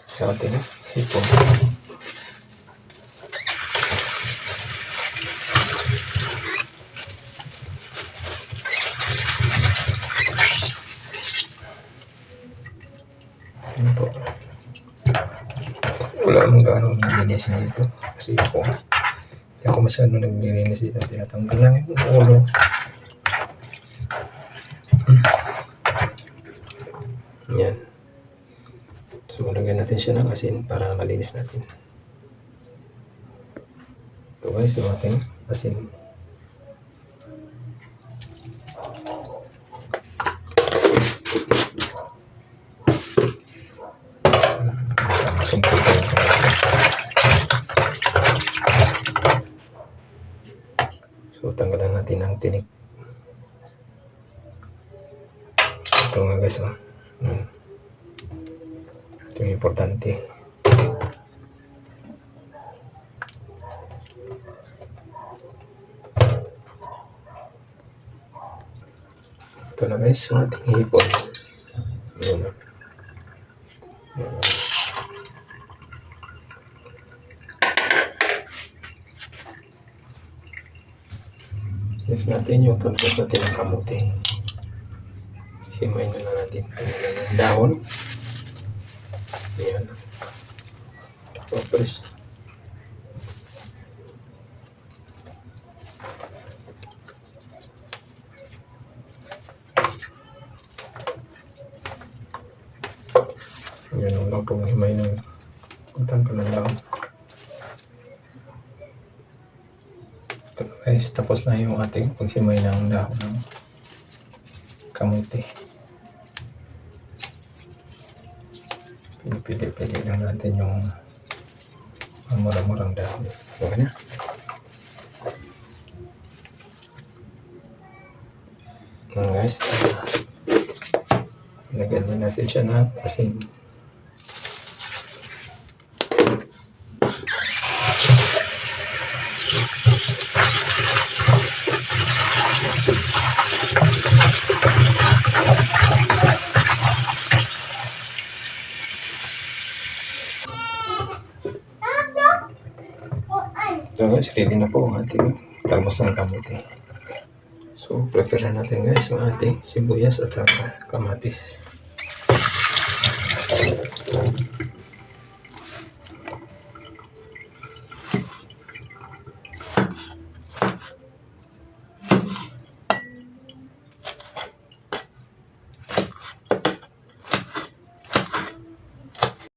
sa ating hipon. Ano po? Wala mong gano'ng nilinisin dito kasi hindi ako masyado naglilinis dito. Tinatanggal lang yung ulo. Yan. So, lagyan natin siya ng asin para malinis natin. Ito guys, yung ating asin. Sumpot tayo. So, tanggalan natin ang tinik. Ito nga guys, oh. Ito yung importante. Ito na guys, yung ating hipon. Ayan. Yes natin yung tulpos natin ng kamuti. Himay na natin ang dahon. Ayan. Tapos yan lang po himay ng kuntang ka lang. Ito guys, tapos na yung ating paghimay ng dahon ng kamuti. Pili-pili lang natin yung murang-murang dahon. Okay na. Guys, lagyan din natin siya ng asin. So guys, ready na po ang ating talmos ng kamuti. So, prepare natin guys yung ating sibuyas at saka kamatis.